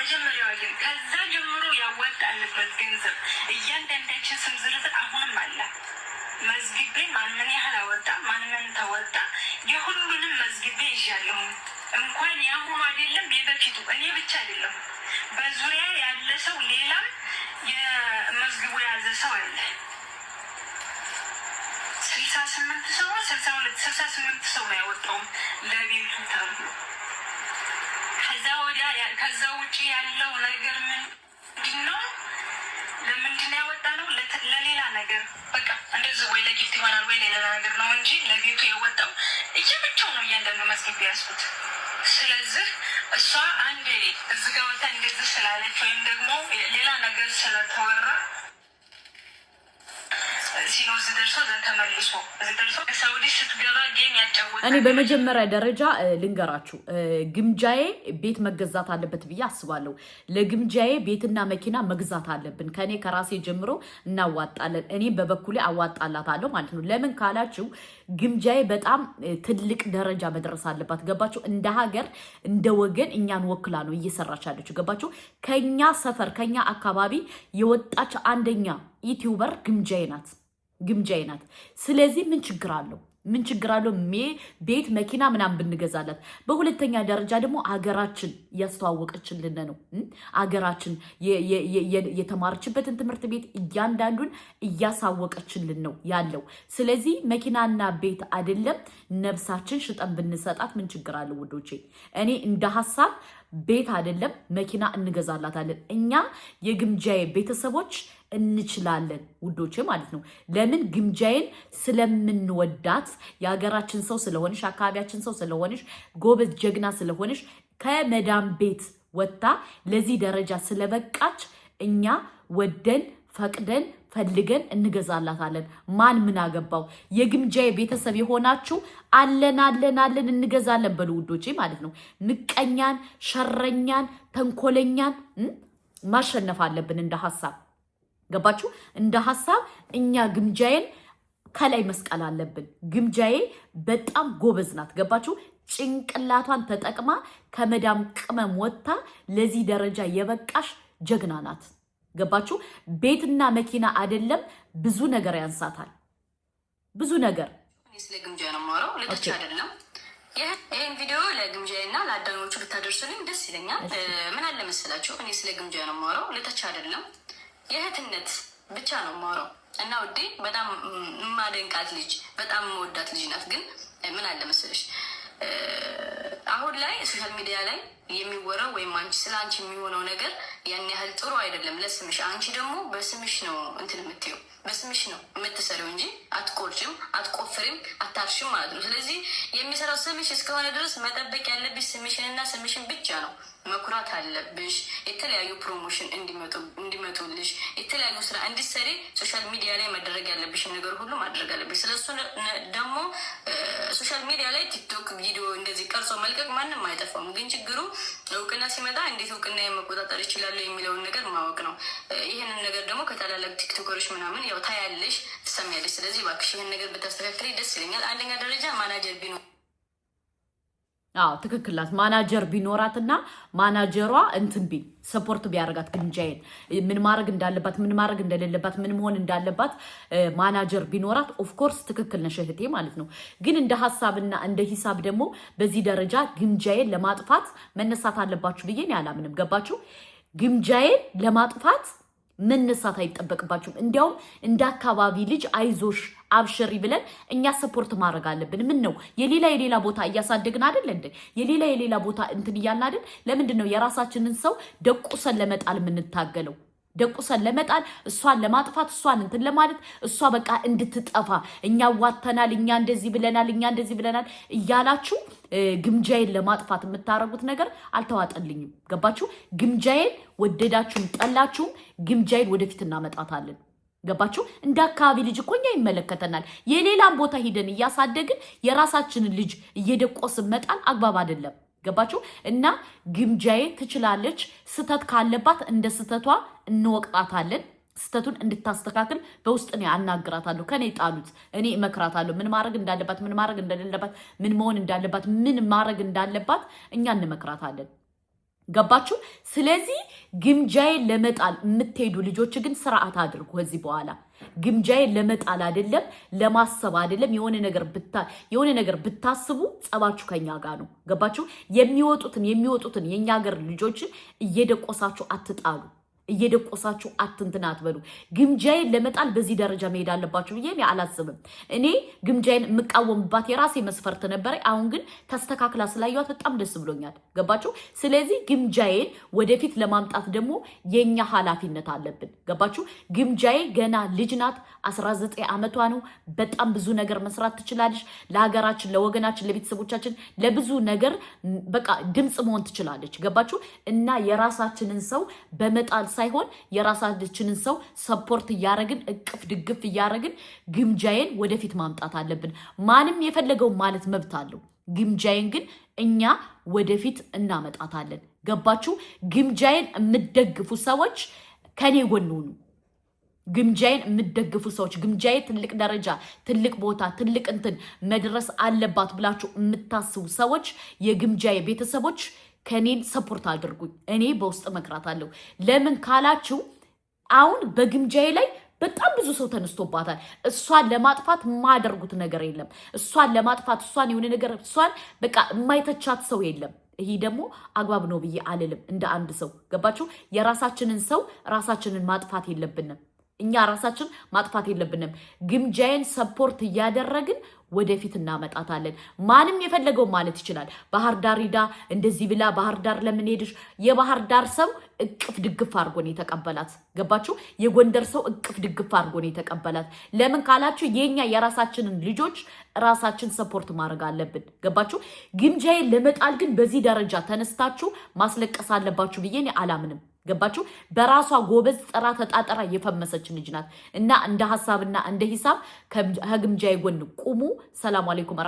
የመጀመሪያው ግን ከዛ ጀምሮ ያወጣንበት ገንዘብ እያንዳንዳችን ስም ዝርዝር አሁንም አለ። መዝግቤ ማንን ያህል አወጣ ማንን ተወጣ የሁሉንም መዝግቤ ይዣለሁ። እንኳን ያሁኑ አይደለም የበፊቱ እኔ ብቻ አይደለም በዙሪያ ያለ ሰው ሌላም የመዝግቡ የያዘ ሰው አለ። 68 ሰው 68 ሰው ነው ያወጣው ለቤቱ ተብሎ። ከዛ ውጪ ያለው ነገር ምንድን ነው? ለምንድን ነው ያወጣነው? ለሌላ ነገር በቃ እንደዚህ ወይ ለጊፍት ይሆናል ወይ ሌላ ነገር ነው እንጂ ለቤቱ የወጣው እየብቻው ነው እያንዳንዱ መዝገብ ያስኩት። ስለዚህ እሷ አንዴ እዚህ ጋር ወጣ እንደዚህ ስላለች ወይም ደግሞ ሌላ ነገር ስለተወራ እኔ በመጀመሪያ ደረጃ ልንገራችሁ ግምጃዬ ቤት መገዛት አለበት ብዬ አስባለሁ። ለግምጃዬ ቤትና መኪና መግዛት አለብን። ከኔ ከራሴ ጀምሮ እናዋጣለን። እኔ በበኩሌ አዋጣላታለሁ ማለት ነው። ለምን ካላችሁ ግምጃዬ በጣም ትልቅ ደረጃ መድረስ አለባት። ገባችሁ? እንደ ሀገር እንደ ወገን እኛን ወክላ ነው እየሰራች ያለችው። ገባችሁ? ከኛ ሰፈር ከኛ አካባቢ የወጣች አንደኛ ዩቲዩበር ግምጃዬ ናት። ስለዚህ ምን ችግር አለው? ቤት መኪና ምናምን ብንገዛላት። በሁለተኛ ደረጃ ደግሞ ሀገራችን እያስተዋወቀችልን ነው። ሀገራችን የተማረችበትን ትምህርት ቤት እያንዳንዱን እያሳወቀችልን ነው ያለው። ስለዚህ መኪናና ቤት አይደለም ነፍሳችን ሽጠን ብንሰጣት ምን ችግር አለው ውዶቼ? እኔ እንደ ሀሳብ ቤት አይደለም መኪና እንገዛላታለን። እኛ የግምጃዬ ቤተሰቦች እንችላለን ውዶቼ ማለት ነው። ለምን? ግምጃዬን ስለምንወዳት፣ የሀገራችን ሰው ስለሆነሽ፣ አካባቢያችን ሰው ስለሆነሽ፣ ጎበዝ ጀግና ስለሆነሽ፣ ከመዳም ቤት ወጥታ ለዚህ ደረጃ ስለበቃች እኛ ወደን ፈቅደን ፈልገን እንገዛላታለን። ማን ምን አገባው? የግምጃዬ ቤተሰብ የሆናችሁ አለን እንገዛለን በሉ ውዶቼ ማለት ነው። ምቀኛን፣ ሸረኛን፣ ተንኮለኛን ማሸነፍ አለብን እንደ ሀሳብ። ገባችሁ? እንደ ሀሳብ እኛ ግምጃዬን ከላይ መስቀል አለብን። ግምጃዬ በጣም ጎበዝ ናት። ገባችሁ? ጭንቅላቷን ተጠቅማ ከመዳም ቅመም ወጥታ ለዚህ ደረጃ የበቃሽ ጀግና ናት። ገባችሁ? ቤትና መኪና አይደለም ብዙ ነገር ያንሳታል። ብዙ ነገር ስለ ግምጃ ነው የማወራው፣ ለተቻ አይደለም። ይህን ቪዲዮ ለግምጃዬና ለአዳኞቹ ብታደርሱልኝ ደስ ይለኛል። ምን አለ መሰላችሁ፣ እኔ ስለ ግምጃ ነው የማወራው፣ ለተቻ አይደለም። የእህትነት ብቻ ነው የማወራው እና ውዴ በጣም የማደንቃት ልጅ፣ በጣም የምወዳት ልጅ ናት። ግን ምን አለ መሰለሽ አሁን ላይ ሶሻል ሚዲያ ላይ የሚወራው ወይም አንቺ ስለ አንቺ የሚሆነው ነገር ያን ያህል ጥሩ አይደለም ለስምሽ። አንቺ ደግሞ በስምሽ ነው እንትን የምትይው፣ በስምሽ ነው የምትሰሪው እንጂ አትቆርጭም፣ አትቆፍሪም፣ አታርሽም ማለት ነው። ስለዚህ የሚሰራው ስምሽ እስከሆነ ድረስ መጠበቅ ያለብሽ ስምሽንና ስምሽን ብቻ ነው። መኩራት አለብሽ። የተለያዩ ፕሮሞሽን እንዲመጡልሽ፣ የተለያዩ ስራ እንዲሰሪ ሶሻል ሚዲያ ላይ መደረግ ያለብሽን ነገር ሁሉ ማድረግ አለብሽ። ስለሱ ደግሞ ሶሻል ሚዲያ ላይ ቲክቶክ ቪዲዮ እንደዚህ ቀርጾ መልቀቅ ማንም አይጠፋም። ግን ችግሩ እውቅና ሲመጣ እንዴት እውቅና መቆጣጠር ይችላሉ የሚለውን ነገር ማወቅ ነው። ይህንን ነገር ደግሞ ከታላላቅ ቲክቶከሮች ምናምን ያው ታያለሽ፣ ትሰሚያለሽ። ስለዚህ እባክሽ ይህን ነገር ብታስተካክል ደስ ይለኛል። አንደኛ ደረጃ ማናጀር ቢኖር ትክክል ናት። ማናጀር ቢኖራትና ማናጀሯ እንትን ቢል ሰፖርት ቢያደርጋት ግምጃዬን ምን ማድረግ እንዳለባት ምን ማድረግ እንደሌለባት ምን መሆን እንዳለባት ማናጀር ቢኖራት ኦፍኮርስ ትክክል ነሽ እህቴ ማለት ነው። ግን እንደ ሀሳብና እንደ ሂሳብ ደግሞ በዚህ ደረጃ ግምጃዬን ለማጥፋት መነሳት አለባችሁ ብዬ አላምንም። ገባችሁ? ግምጃዬን ለማጥፋት መነሳት አይጠበቅባችሁም። እንዲያውም እንደ አካባቢ ልጅ አይዞሽ አብሽሪ ብለን እኛ ሰፖርት ማድረግ አለብን። ምን ነው የሌላ ቦታ እያሳደግን አይደል እንዴ? የሌላ ቦታ እንትን እያልን አይደል? ለምንድን ነው የራሳችንን ሰው ደቁሰን ለመጣል የምንታገለው? ደቁሰን ለመጣል፣ እሷን ለማጥፋት፣ እሷን እንትን ለማለት፣ እሷ በቃ እንድትጠፋ እኛ ዋተናል፣ እኛ እንደዚህ ብለናል እያላችሁ ግምጃዬን ለማጥፋት የምታረጉት ነገር አልተዋጠልኝም። ገባችሁ? ግምጃዬን ወደዳችሁም ጠላችሁም ግምጃዬን ወደፊት እናመጣታለን። ገባችሁ? እንደ አካባቢ ልጅ እኮ እኛ ይመለከተናል። የሌላም ቦታ ሂደን እያሳደግን የራሳችንን ልጅ እየደቆስን መጣል አግባብ አይደለም። ገባችሁ? እና ግምጃዬ ትችላለች። ስተት ካለባት እንደ ስተቷ እንወቅጣታለን። ስተቱን እንድታስተካክል በውስጥ እኔ አናግራታለሁ። ከኔ ጣሉት እኔ እመክራታለሁ። ምን ማድረግ እንዳለባት፣ ምን ማድረግ እንደሌለባት፣ ምን መሆን እንዳለባት፣ ምን ማድረግ እንዳለባት እኛ እንመክራታለን። ገባችሁ? ስለዚህ ግምጃዬን ለመጣል የምትሄዱ ልጆች ግን ስርዓት አድርጉ። ከዚህ በኋላ ግምጃዬን ለመጣል አይደለም ለማሰብ አይደለም የሆነ ነገር ብታስቡ ጸባችሁ ከኛ ጋር ነው። ገባችሁ? የሚወጡትን የኛ ሀገር ልጆችን እየደቆሳችሁ አትጣሉ። እየደቆሳችሁ አትንትን አትበሉ። ግምጃዬን ለመጣል በዚህ ደረጃ መሄድ አለባችሁ ብዬ እኔ አላስብም። እኔ ግምጃዬን የምቃወምባት የራሴ መስፈርት ነበረ። አሁን ግን ተስተካክላ ስላየኋት በጣም ደስ ብሎኛል። ገባችሁ? ስለዚህ ግምጃዬን ወደፊት ለማምጣት ደግሞ የኛ ኃላፊነት አለብን። ገባችሁ? ግምጃዬ ገና ልጅ ናት። 19 ዓመቷ ነው። በጣም ብዙ ነገር መስራት ትችላለች። ለሀገራችን፣ ለወገናችን፣ ለቤተሰቦቻችን ለብዙ ነገር በቃ ድምጽ መሆን ትችላለች። ገባችሁ? እና የራሳችንን ሰው በመጣል ሳይሆን የራሳችንን ሰው ሰፖርት እያረግን እቅፍ ድግፍ እያረግን ግምጃዬን ወደፊት ማምጣት አለብን። ማንም የፈለገው ማለት መብት አለው። ግምጃዬን ግን እኛ ወደፊት እናመጣታለን። ገባችሁ? ግምጃዬን የምትደግፉ ሰዎች ከኔ ጎን ሁኑ። ግምጃዬን የምትደግፉ ሰዎች ግምጃዬ ትልቅ ደረጃ፣ ትልቅ ቦታ፣ ትልቅ እንትን መድረስ አለባት ብላችሁ የምታስቡ ሰዎች የግምጃዬ ቤተሰቦች ከኔን ሰፖርት አድርጉኝ። እኔ በውስጥ መክራታለሁ። ለምን ካላችሁ አሁን በግምጃዬ ላይ በጣም ብዙ ሰው ተነስቶባታል። እሷን ለማጥፋት የማያደርጉት ነገር የለም። እሷን ለማጥፋት የሆነ ነገር በቃ የማይተቻት ሰው የለም። ይሄ ደግሞ አግባብ ነው ብዬ አልልም። እንደ አንድ ሰው ገባችሁ? የራሳችንን ሰው ራሳችንን ማጥፋት የለብንም። እኛ ራሳችን ማጥፋት የለብንም። ግምጃዬን ሰፖርት እያደረግን ወደፊት እናመጣታለን። ማንም የፈለገው ማለት ይችላል። ባህር ዳር ሂዳ እንደዚህ ብላ ባህር ዳር ለምን ሄድሽ? የባህር ዳር ሰው እቅፍ ድግፍ አድርጎ ነው የተቀበላት። ገባችሁ? የጎንደር ሰው እቅፍ ድግፍ አድርጎ ነው የተቀበላት። ለምን ካላችሁ የኛ የራሳችንን ልጆች ራሳችን ሰፖርት ማድረግ አለብን። ገባችሁ? ግምጃዬን ለመጣል ግን በዚህ ደረጃ ተነስታችሁ ማስለቀስ አለባችሁ ብዬ እኔ አላምንም። ገባችሁ? በራሷ ጎበዝ ጥራ ተጣጠራ የፈመሰች ልጅ ናት እና እንደ ሐሳብና እንደ ሂሳብ ከግምጃዬ ጎን ቁሙ። ሰላም አለይኩም።